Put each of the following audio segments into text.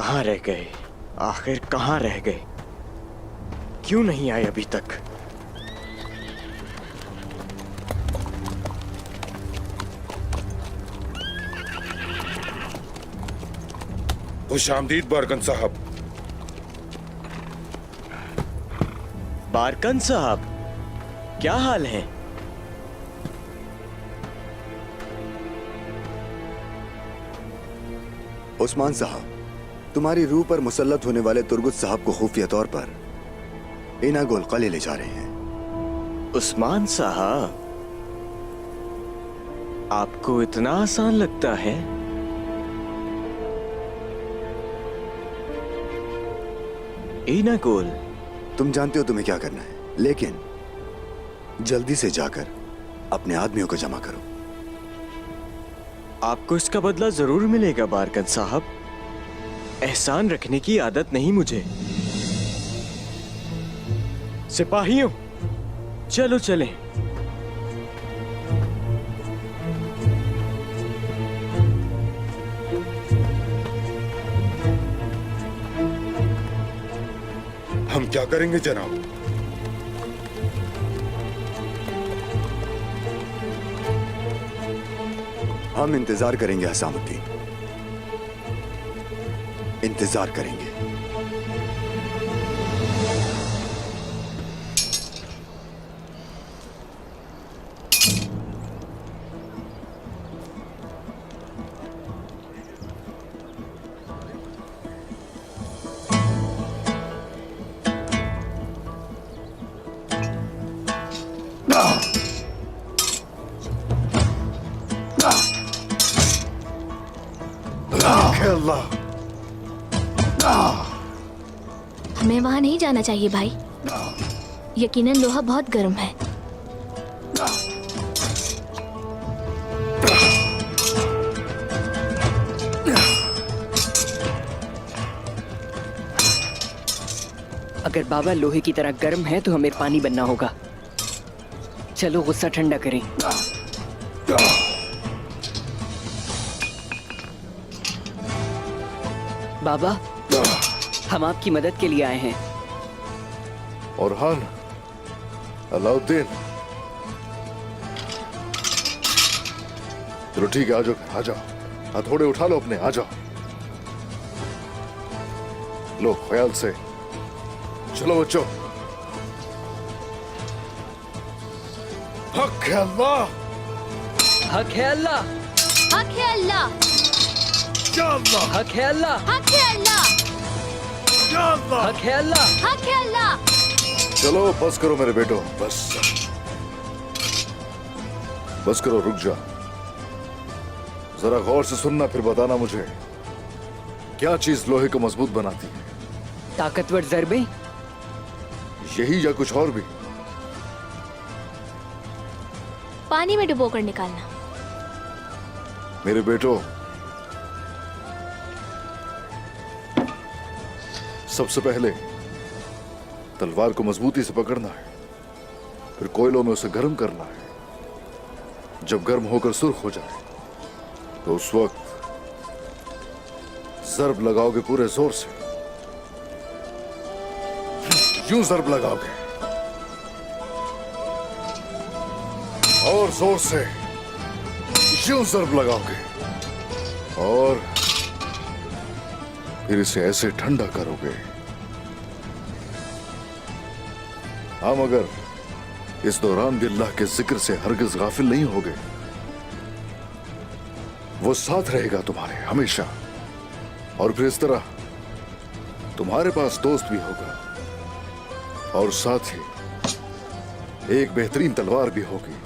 कहाँ रह गए? आखिर कहाँ रह गए? क्यों नहीं आए अभी तक? खुशामदीद बारकन साहब। बारकन साहब, क्या हाल है? उस्मान साहब, तुम्हारी रूह पर मुसल्लत होने वाले तुर्गुत साहब को खुफिया तौर पर इनागोल किले ले जा रहे हैं। उस्मान साहब, आपको इतना आसान लगता है? इनागोल, तुम जानते हो तुम्हें क्या करना है, लेकिन जल्दी से जाकर अपने आदमियों को जमा करो। आपको इसका बदला जरूर मिलेगा बारकन साहब। एहसान रखने की आदत नहीं मुझे। सिपाहियों, चलो चलें। हम क्या करेंगे जनाब? हम इंतजार करेंगे हसामुद्दीन, इंतजार करेंगे। हमें वहां नहीं जाना चाहिए भाई। यकीनन लोहा बहुत गर्म है। अगर बाबा लोहे की तरह गर्म है तो हमें पानी बनना होगा। चलो गुस्सा ठंडा करें। बाबा, हम आपकी मदद के लिए आए हैं। औरहान, अलाउद्दीन, चलो ठीक है, आ जाओ, आ जाओ, हथौड़े उठा लो अपने, आ जाओ। लो ख्याल से, चलो बच्चों। हक है अल्लाह, हक है अल्लाह, हक है अल्लाह, या अल्लाह, हक है अल्लाह, हक है अल्लाह, या अल्लाह। हक है अल्लाह। हक है अल्लाह। चलो बस करो मेरे बेटो, बस बस करो, रुक जा। जरा गौर से सुनना, फिर बताना मुझे क्या चीज लोहे को मजबूत बनाती है। ताकतवर ज़रबे, यही या कुछ और भी? पानी में डुबोकर निकालना। मेरे बेटो, सबसे पहले तलवार को मजबूती से पकड़ना है, फिर कोयलों में उसे गर्म करना है। जब गर्म होकर सुर्ख हो जाए तो उस वक्त जर्ब लगाओगे पूरे जोर से। यूं जर्ब लगाओगे और जोर से यूं जर्ब लगाओगे और फिर इसे ऐसे ठंडा करोगे। हम अगर इस दौरान भी अल्लाह के जिक्र से हरगिज गाफिल नहीं होगे, वो साथ रहेगा तुम्हारे हमेशा। और फिर इस तरह तुम्हारे पास दोस्त भी होगा और साथ ही एक बेहतरीन तलवार भी होगी।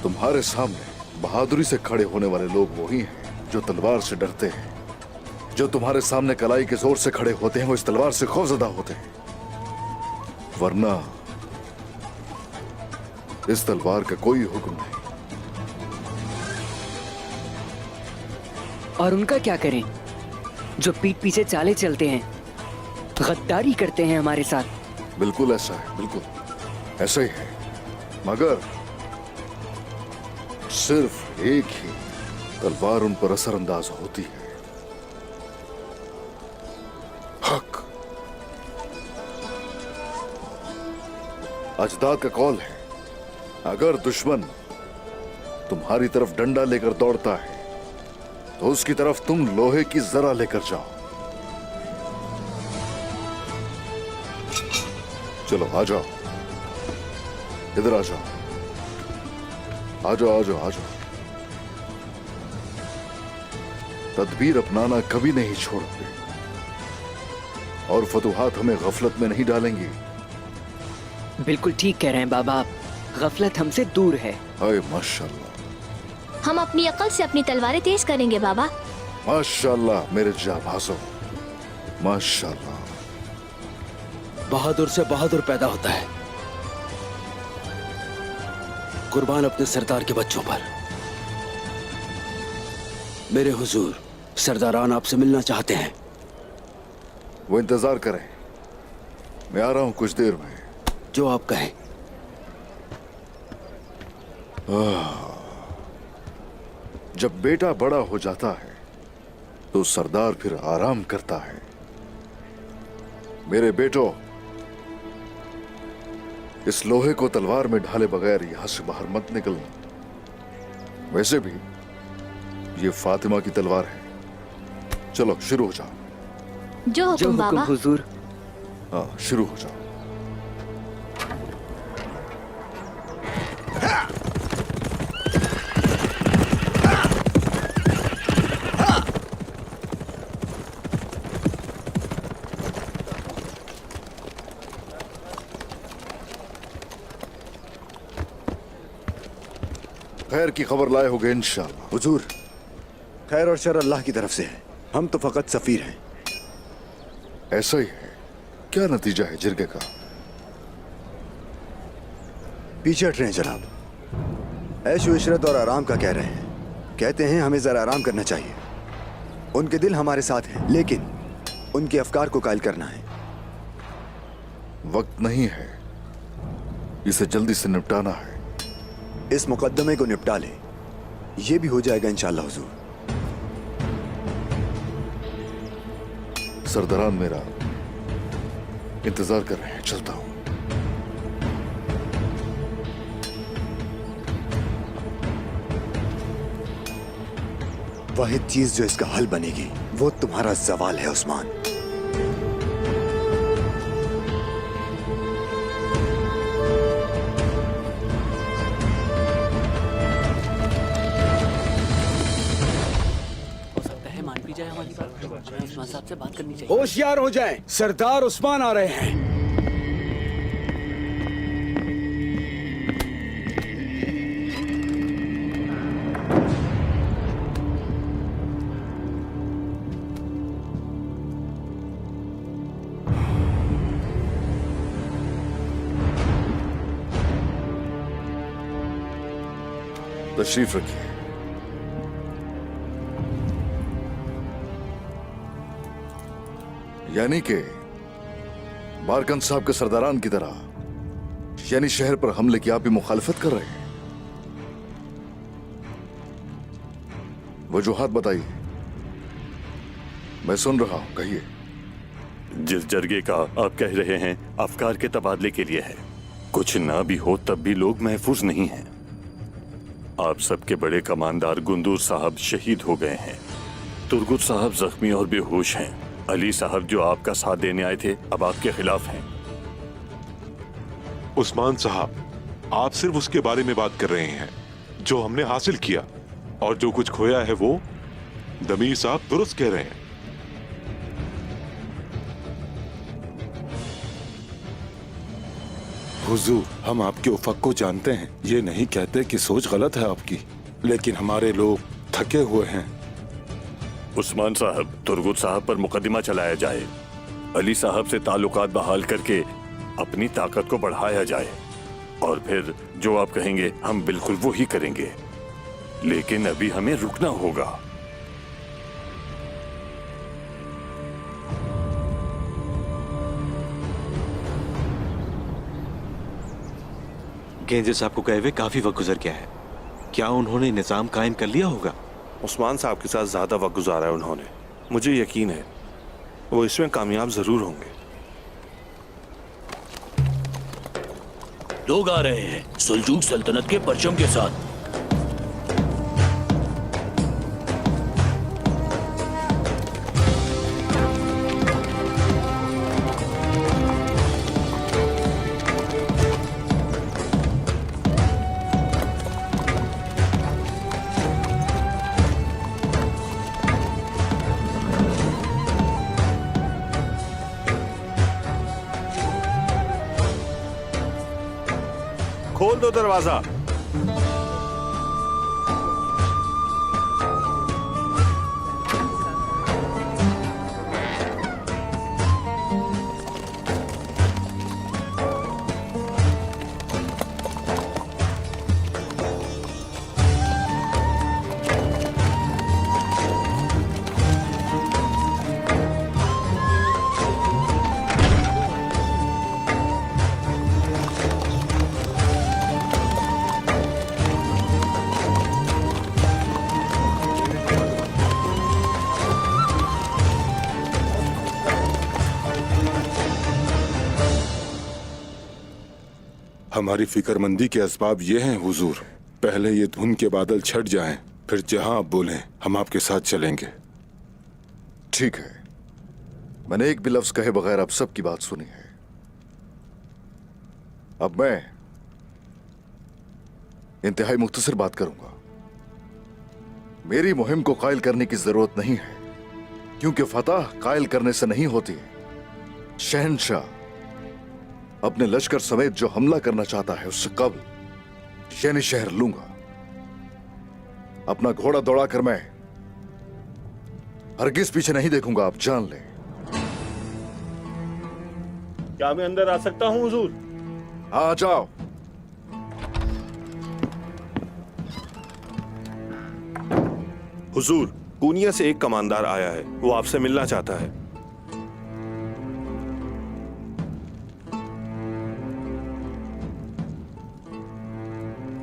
तुम्हारे सामने बहादुरी से खड़े होने वाले लोग वही हैं जो तलवार से डरते हैं। जो तुम्हारे सामने कलाई के जोर से खड़े होते हैं वो इस तलवार से खौफजदा होते हैं, वरना इस तलवार का कोई हुक्म नहीं। और उनका क्या करें जो पीठ पीछे चाले चलते हैं, गद्दारी करते हैं हमारे साथ? बिल्कुल ऐसा है, बिल्कुल ऐसा ही है, मगर सिर्फ एक ही तलवार उन पर असरअंदाज होती है अजदाद का कौल है, अगर दुश्मन तुम्हारी तरफ डंडा लेकर दौड़ता है तो उसकी तरफ तुम लोहे की जरा लेकर जाओ। चलो आ जाओ, इधर आ जाओ, आ जाओ, आ जाओ, आ जाओ। तदबीर अपनाना कभी नहीं छोड़ोगे और फतुहात हमें गफलत में नहीं डालेंगी। बिल्कुल ठीक कह रहे हैं बाबा आप, गफलत हमसे दूर है। हाय माशाल्लाह, हम अपनी अकल से अपनी तलवारें तेज करेंगे बाबा। माशाल्लाह मेरे जाबाजों, माशाल्लाह। बहादुर से बहादुर पैदा होता है, कुर्बान अपने सरदार के बच्चों पर। मेरे हुजूर, सरदारान आपसे मिलना चाहते हैं। वो इंतजार करें, मैं आ रहा हूं कुछ देर में। जो आप कहें। जब बेटा बड़ा हो जाता है तो सरदार फिर आराम करता है। मेरे बेटो, इस लोहे को तलवार में ढाले बगैर यहां से बाहर मत निकलना। वैसे भी ये फातिमा की तलवार है। चलो शुरू हो जाओ। जो जो हुक्म हुक्म बाबा। हुजूर। हाँ, शुरू हो जाओ। खैर की खबर लाए होगे इंशाअल्लाह। हुजूर, खैर और शर अल्लाह की तरफ से है, हम तो फकत सफीर हैं। ऐसा ही है। क्या नतीजा है जिरगे का? पीछे हट रहे हैं जनाब। ऐशो इशरत और आराम का कह रहे हैं। कहते हैं हमें जरा आराम करना चाहिए। उनके दिल हमारे साथ हैं, लेकिन उनके अफकार को कायल करना है। वक्त नहीं है, इसे जल्दी से निपटाना है। इस मुकद्दमे को निपटा ले, ये भी हो जाएगा इंशाअल्लाह हुजूर। सरदारान मेरा इंतजार कर रहे हैं, चलता हूं। वाहिद चीज जो इसका हल बनेगी वो तुम्हारा जवाल है उस्मान। होशियार हो जाएं, सरदार उस्मान आ रहे हैं। तशरीफ रखिए। यानी कि बारकन साहब के सरदारान की तरह, यानी शहर पर हमले की आप भी मुखालफत कर रहे हैं। वजूहात बताइए, मैं सुन रहा हूं, कहिए। जिस जरगे का आप कह रहे हैं अफकार के तबादले के लिए है, कुछ ना भी हो तब भी लोग महफूज नहीं हैं। आप सबके बड़े कमांडर गुंदूर साहब शहीद हो गए हैं, तुर्गुत साहब जख्मी और बेहोश हैं, अली साहब जो आपका साथ देने आए थे अब आपके खिलाफ हैं। उस्मान साहब, आप सिर्फ उसके बारे में बात कर रहे हैं जो हमने हासिल किया, और जो कुछ खोया है वो दमीर साहब दुरुस्त कह रहे हैं। हुजूर, हम आपके उफक को जानते हैं, ये नहीं कहते कि सोच गलत है आपकी, लेकिन हमारे लोग थके हुए हैं। उस्मान साहब, तुर्गुत साहब पर मुकदमा चलाया जाए, अली साहब से ताल्लुकात बहाल करके अपनी ताकत को बढ़ाया जाए, और फिर जो आप कहेंगे हम बिल्कुल वो ही करेंगे। लेकिन अभी हमें रुकना होगा। गेंजे साहब को कहे हुए काफी वक्त गुजर गया है, क्या उन्होंने निजाम कायम कर लिया होगा? उस्मान साहब के साथ ज्यादा वक्त गुजारा है उन्होंने, मुझे यकीन है वो इसमें कामयाब जरूर होंगे। लोग आ रहे हैं सुल्जूक सल्तनत के परचम के साथ। खोल दो दरवाजा। हमारी फिक्रमंदी के असबाब ये हैं हुजूर। पहले ये धुंध के बादल छट जाएं, फिर जहां आप बोलें हम आपके साथ चलेंगे। ठीक है, मैंने एक भी लफ्ज कहे बगैर आप सबकी बात सुनी है। अब मैं इंतहाई मुख्तसर बात करूंगा। मेरी मुहिम को कायल करने की जरूरत नहीं है, क्योंकि फतह कायल करने से नहीं होती। शहंशाह अपने लश्कर समेत जो हमला करना चाहता है उससे कब्ल यानी शहर लूंगा। अपना घोड़ा दौड़ाकर मैं हरगिज पीछे नहीं देखूंगा, आप जान लें। क्या मैं अंदर आ सकता हूं हुजूर? हाँ, जाओ। हुजूर, पूनिया से एक कमांदार आया है, वो आपसे मिलना चाहता है।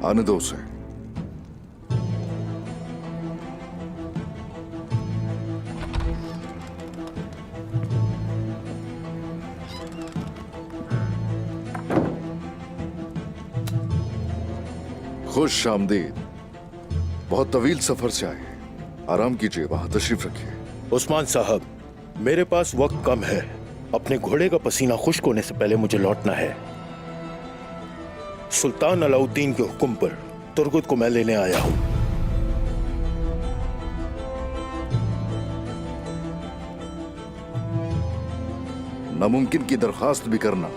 आने दो उसे। खुश आमदीद। बहुत तवील सफर से आए हैं, आराम कीजिए, वहां तशरीफ रखिए। उस्मान साहब, मेरे पास वक्त कम है। अपने घोड़े का पसीना खुश्क होने से पहले मुझे लौटना है। सुल्तान अलाउद्दीन के हुक्म पर तुर्गुत को मैं लेने आया हूं। नामुमकिन की दरखास्त भी करना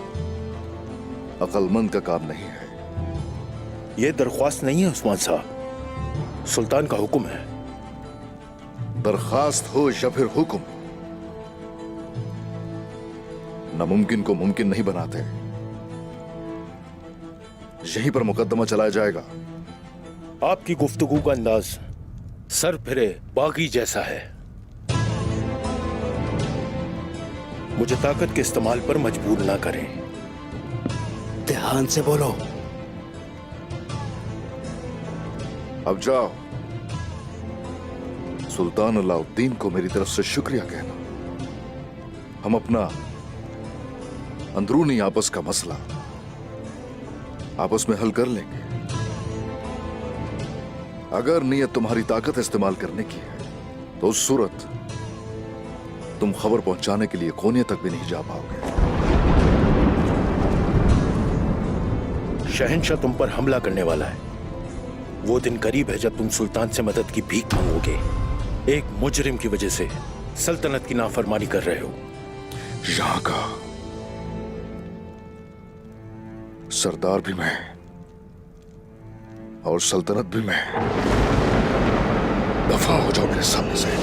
अक्लमंद का काम नहीं है। यह दरख्वास्त नहीं है उस्मान साहब, सुल्तान का हुक्म है। दरखास्त हो या फिर हुक्म, नामुमकिन को मुमकिन नहीं बनाते। यहीं पर मुकदमा चलाया जाएगा। आपकी गुफ्तगू का अंदाज सर फिरे बागी जैसा है। मुझे ताकत के इस्तेमाल पर मजबूर ना करें। ध्यान से बोलो। अब जाओ, सुल्तान अलाउद्दीन को मेरी तरफ से शुक्रिया कहना। हम अपना अंदरूनी आपस का मसला आपस में हल कर लेंगे। अगर नीयत तुम्हारी ताकत इस्तेमाल करने की है तो उस सूरत तुम खबर पहुंचाने के लिए कोने तक भी नहीं जा पाओगे। शहंशाह तुम पर हमला करने वाला है। वो दिन करीब है जब तुम सुल्तान से मदद की भीख मांगोगे। एक मुजरिम की वजह से सल्तनत की नाफरमानी कर रहे हो। यहां का सरदार भी मैं और सल्तनत भी मैं। दफा हो जाओ मेरे सामने से।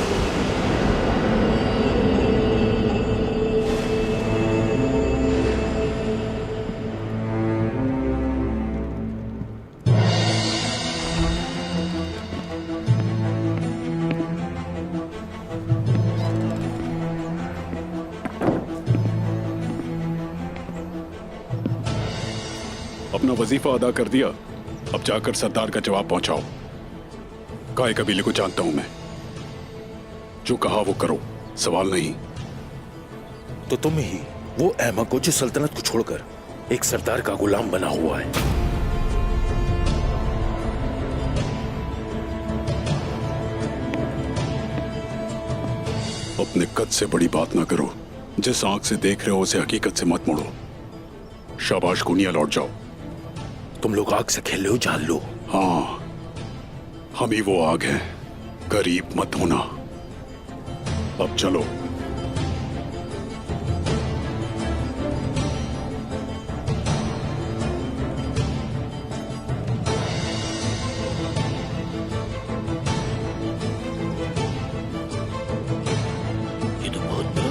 अपना वजीफा अदा कर दिया, अब जाकर सरदार का जवाब पहुंचाओ। काय कबीले को जानता हूं मैं, जो कहा वो करो, सवाल नहीं। तो तुम ही वो अहमक हो जो सल्तनत को छोड़कर एक सरदार का गुलाम बना हुआ है। अपने कद से बड़ी बात ना करो। जिस आंख से देख रहे हो उसे हकीकत से मत मोड़ो। शाबाश कुनिया, लौट जाओ। तुम लोग आग से खेल रहे हो, जान लो। हाँ, हम ही वो आग हैं, गरीब मत होना। अब चलो। ये तो बहुत बुरा।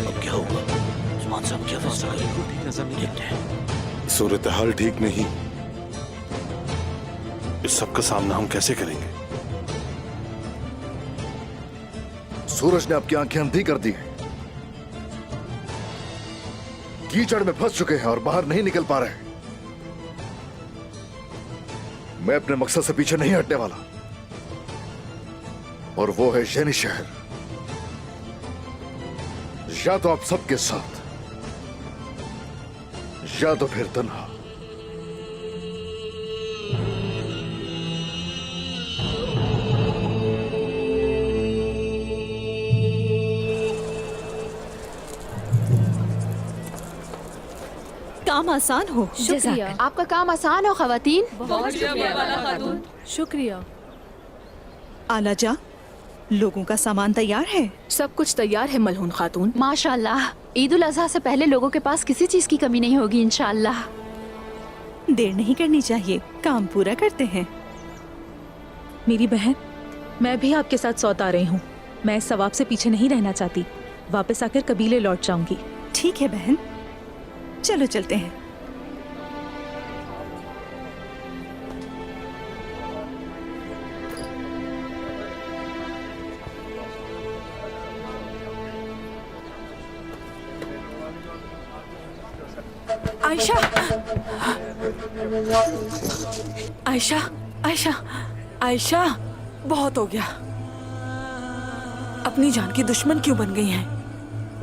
अब क्या होगा? उस्मान साहब क्या फैसला करेंगे? देखते हैं। सूरत हाल ठीक नहीं। इस सब का सामना हम कैसे करेंगे? सूरज ने आपकी आंखें अंधी कर दी हैं। कीचड़ में फंस चुके हैं और बाहर नहीं निकल पा रहे। मैं अपने मकसद से पीछे नहीं हटने वाला, और वो है जेनी शहर। या तो आप सबके साथ, या तो फिर तन्हा। काम आसान हो। शुक्रिया। आपका काम आसान हो खवातीन। शुक्रिया। आलाजा, लोगों का सामान तैयार है? सब कुछ तैयार है मलहून खातून। माशाल्लाह, ईद उल अजहा से पहले लोगों के पास किसी चीज की कमी नहीं होगी इंशाल्लाह। देर नहीं करनी चाहिए, काम पूरा करते हैं। मेरी बहन, मैं भी आपके साथ सौदा रही हूँ। मैं इस सवाब से पीछे नहीं रहना चाहती। वापस आकर कबीले लौट जाऊंगी। ठीक है बहन, चलो चलते हैं। आयशा, आयशा, आयशा, आयशा, बहुत हो गया। अपनी जान की दुश्मन क्यों बन गई हैं?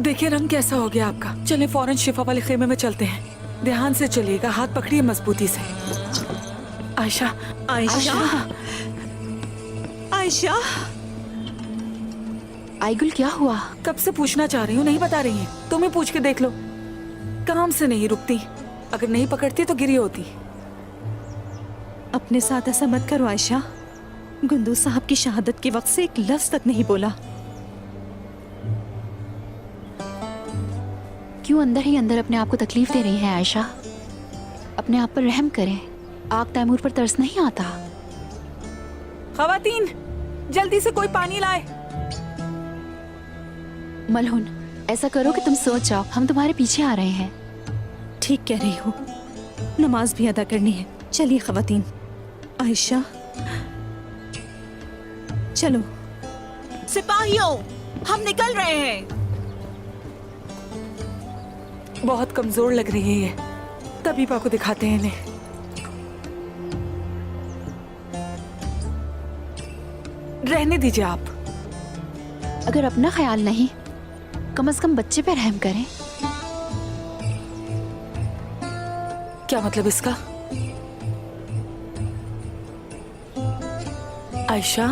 देखिए रंग कैसा हो गया आपका। चले फौरन शिफा वाले खेमे में चलते हैं। ध्यान से चलिएगा, हाथ पकड़िए मजबूती से। आयशा, आयशा, आयशा, आईगुल क्या हुआ? कब से पूछना चाह रही हूँ, नहीं बता रही है। तुम ही पूछ के देख लो। काम से नहीं रुकती, अगर नहीं पकड़ती तो गिरी होती। अपने साथ ऐसा मत करो आयशा। गुंदू साहब की शहादत के वक्त से एक लफ्ज तक नहीं बोला। क्यों अंदर ही अंदर अपने आप को तकलीफ दे रही हैं आयशा? अपने आप पर रहम करें। आग तैमूर पर तरस नहीं आता। खवातीन, जल्दी से कोई पानी लाए। मलहून, ऐसा करो कि तुम सो जाओ, हम तुम्हारे पीछे आ रहे हैं। ठीक कह रही हो, नमाज भी अदा करनी है। चलिए खवातीन। आयशा, चलो। सिपाहियों, हम निकल रहे हैं। बहुत कमजोर लग रही है ये, तबीबा को दिखाते हैं इन्हें। रहने दीजिए आप। अगर अपना ख्याल नहीं, कम से कम बच्चे पे रहम करें। क्या मतलब इसका? आयशा,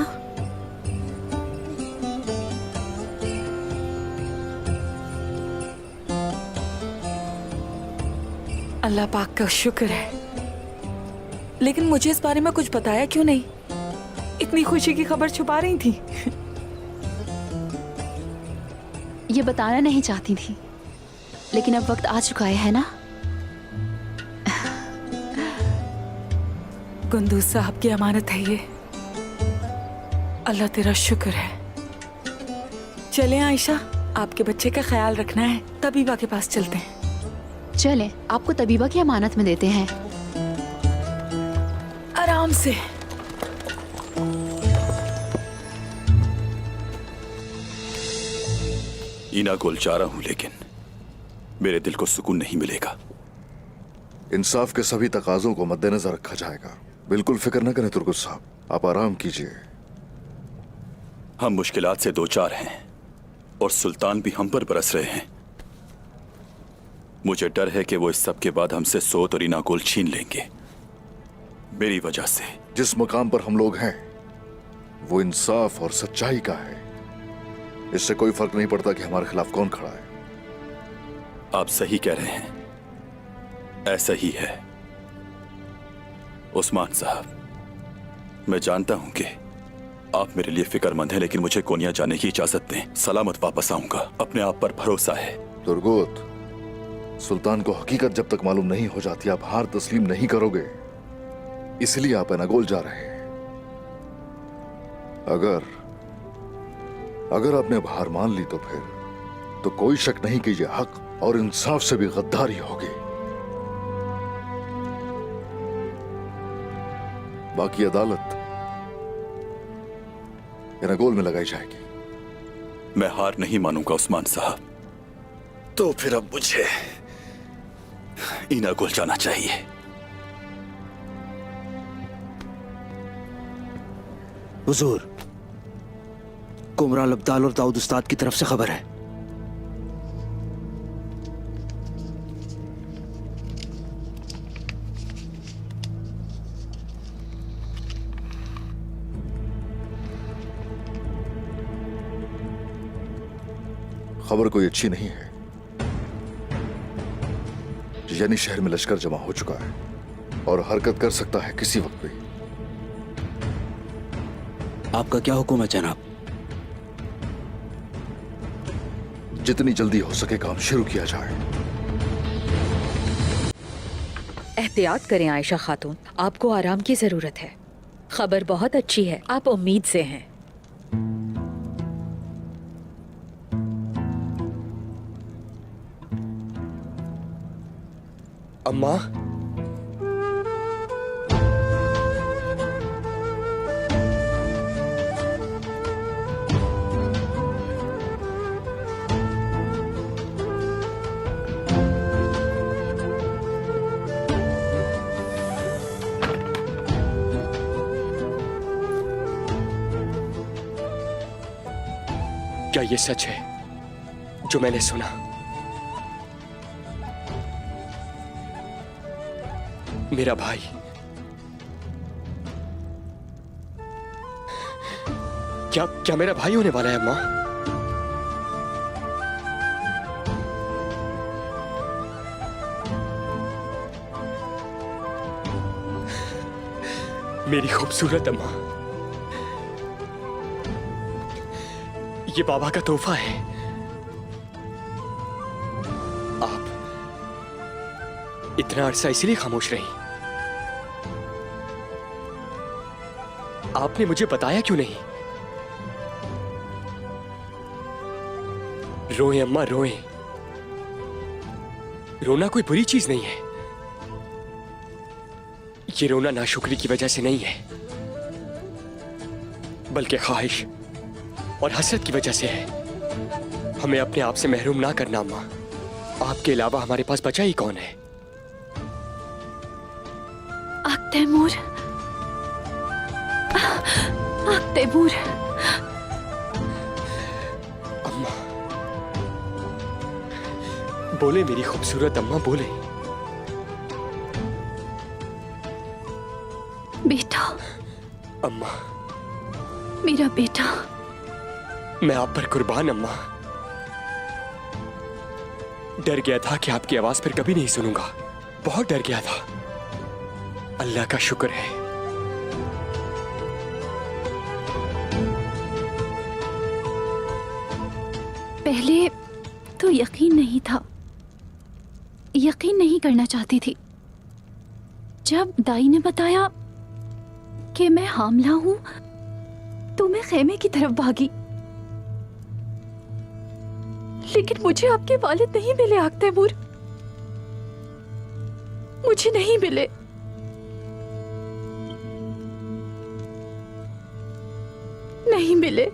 अल्लाह पाक का शुक्र है। लेकिन मुझे इस बारे में कुछ बताया क्यों नहीं? इतनी खुशी की खबर छुपा रही थी। ये बताना नहीं चाहती थी, लेकिन अब वक्त आ चुका है ना? गुंदूज साहब की अमानत है ये। अल्लाह तेरा शुक्र है। चले आयशा, आपके बच्चे का ख्याल रखना है। तबीबा के पास चलते हैं। चले, आपको तबीबा की अमानत में देते हैं। आराम से। ईना को उलझा रहा हूं, लेकिन मेरे दिल को सुकून नहीं मिलेगा। इंसाफ के सभी तकाजों को मद्देनजर रखा जाएगा। बिल्कुल फिक्र न करें तुर्कुस साहब, आप आराम कीजिए। हम मुश्किलात से दो चार हैं और सुल्तान भी हम पर बरस रहे हैं। मुझे डर है कि वो इस सब के बाद हमसे सोत और इनागोल छीन लेंगे, मेरी वजह से। जिस मकाम पर हम लोग हैं वो इंसाफ और सच्चाई का है। इससे कोई फर्क नहीं पड़ता कि हमारे खिलाफ कौन खड़ा है। आप सही कह रहे हैं, ऐसा ही है। उस्मान साहब, मैं जानता हूं कि आप मेरे लिए फिक्रमंद हैं, लेकिन मुझे कोनिया जाने की इजाजत दें। सलामत वापस आऊंगा, अपने आप पर भरोसा है। तुर्गोत, सुल्तान को हकीकत जब तक मालूम नहीं हो जाती आप हार तस्लीम नहीं करोगे, इसलिए आप एनागोल जा रहे हैं। अगर आपने अब हार मान ली तो कोई शक नहीं कि यह हक और इंसाफ से भी गद्दारी होगी। बाकी अदालत एनागोल में लगाई जाएगी। मैं हार नहीं मानूंगा उस्मान साहब। तो फिर अब मुझे इनागोल जाना चाहिए। हुजूर, कुमरान अब्दाल और दाऊद उस्ताद की तरफ से खबर है। खबर कोई अच्छी नहीं है। यानी शहर में लश्कर जमा हो चुका है और हरकत कर सकता है किसी वक्त भी। आपका क्या हुक्म है जनाब? जितनी जल्दी हो सके काम शुरू किया जाए। एहतियात करें आयशा खातून, आपको आराम की जरूरत है। खबर बहुत अच्छी है, आप उम्मीद से हैं। अम्मा, क्या ये सच है जो मैंने सुना? मेरा भाई क्या मेरा भाई होने वाला है अम्मा? मेरी खूबसूरत अम्मा, ये बाबा का तोहफा है। आप इतना अरसा इसलिए खामोश रही? आपने मुझे बताया क्यों नहीं? रोएं अम्मा, रोएं। रोना कोई बुरी चीज नहीं है। ये रोना नाशुक्री की वजह से नहीं है, बल्कि ख्वाहिश और हसरत की वजह से है। हमें अपने आप से महरूम ना करना अम्मा। आपके अलावा हमारे पास बचा ही कौन है? तैमूर, तैमूर। अम्मा बोले, मेरी खूबसूरत अम्मा बोले। बेटा। अम्मा, मेरा बेटा। मैं आप पर कुर्बान अम्मा। डर गया था कि आपकी आवाज फिर कभी नहीं सुनूंगा। बहुत डर गया था। अल्लाह का शुक्र है। पहले तो यकीन नहीं था, यकीन नहीं करना चाहती थी। जब दाई ने बताया कि मैं हामला हूं तो मैं खेमे की तरफ भागी, लेकिन मुझे आपके वालिद नहीं मिले। आग तैमूर, मुझे नहीं मिले। नहीं मिले।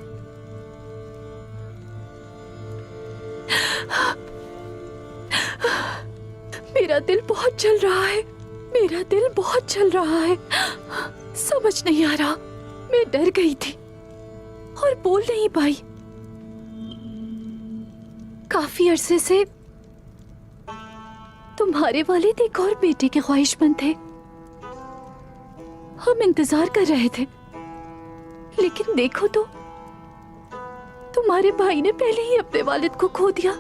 मेरा दिल बहुत चल रहा है, मेरा दिल बहुत चल रहा है। समझ नहीं आ रहा। मैं डर गई थी और बोल नहीं पाई। काफी अरसे से तुम्हारे वालिद एक और बेटे के ख्वाहिशमंद थे। हम इंतजार कर रहे थे, लेकिन देखो तो तुम्हारे भाई ने पहले ही अपने वालिद को खो दिया।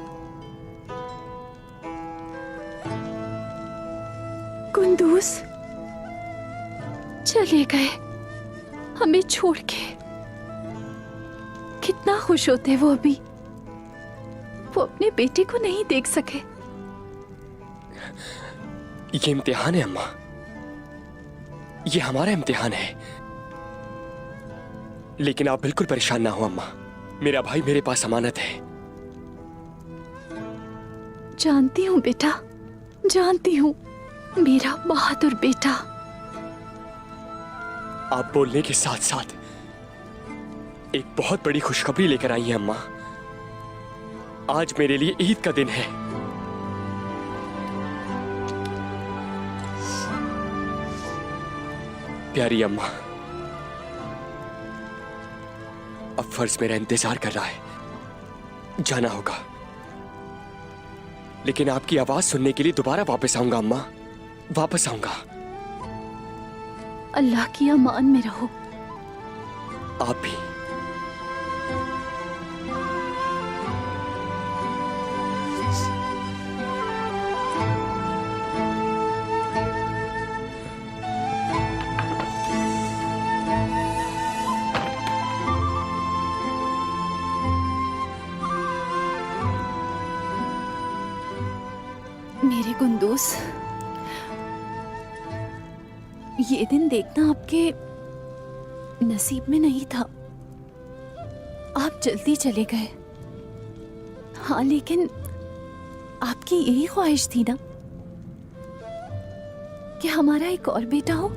कुंदूस चले गए हमें छोड़ के। कितना खुश होते वो अभी, वो अपने बेटे को नहीं देख सके। ये इम्तिहान है अम्मा, ये हमारा इम्तिहान है। लेकिन आप बिल्कुल परेशान ना हो अम्मा, मेरा भाई मेरे पास अमानत है। जानती हूँ बेटा, जानती हूँ, मेरा बहादुर बेटा। आप बोलने के साथ साथ एक बहुत बड़ी खुशखबरी लेकर आई हैं अम्मा। आज मेरे लिए ईद का दिन है। प्यारी अम्मा, अब फर्ज मेरा इंतजार कर रहा है, जाना होगा। लेकिन आपकी आवाज सुनने के लिए दोबारा वापस आऊंगा अम्मा, वापस आऊंगा। अल्लाह की अमान में रहो। आप भी। मेरे कुंदूस, ये दिन देखना आपके नसीब में नहीं था। आप जल्दी चले गए। हाँ, लेकिन आपकी यही ख्वाहिश थी ना कि हमारा एक और बेटा हो।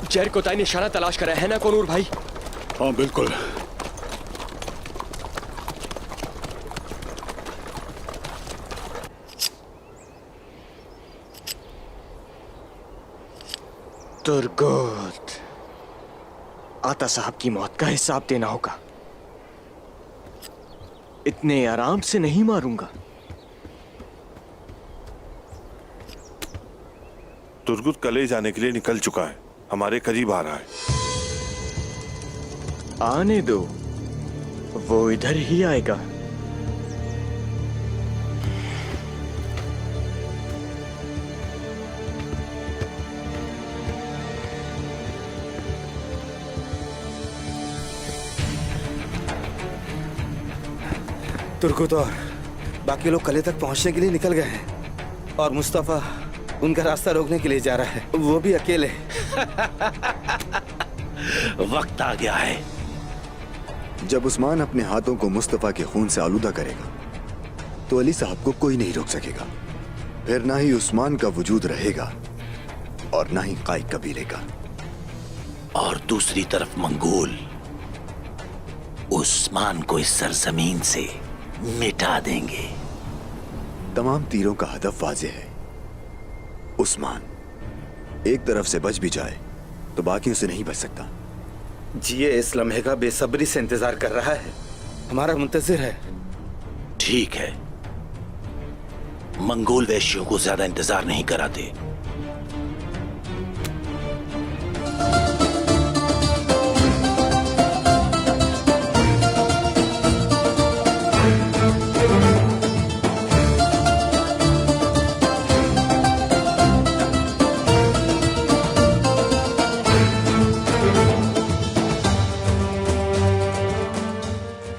जहर को ताई निशाना तलाश करा है ना कोनूर भाई? हाँ बिल्कुल। तुर्गुत, आता साहब की मौत का हिसाब देना होगा। इतने आराम से नहीं मारूंगा। तुर्गुत कले जाने के लिए निकल चुका है, हमारे करीब आ रहा है। आने दो, वो इधर ही आएगा। तुर्गुत और बाकी लोग कले तक पहुंचने के लिए निकल गए हैं और मुस्तफा उनका रास्ता रोकने के लिए जा रहा है, वो भी अकेले। वक्त आ गया है। जब उस्मान अपने हाथों को मुस्तफा के खून से आलूदा करेगा तो अली साहब को कोई नहीं रोक सकेगा। फिर ना ही उस्मान का वजूद रहेगा और ना ही काई कबीले का। और दूसरी तरफ मंगोल उस्मान को इस सरजमीन से मिटा देंगे। तमाम तीरों का हदफ वाज़ेह है। उस्मान एक तरफ से बच भी जाए तो बाकियों से नहीं बच सकता। जिये इस लम्हे का बेसब्री से इंतजार कर रहा है, हमारा मुंतजिर है। ठीक है, मंगोल वैश्यों को ज्यादा इंतजार नहीं कराते।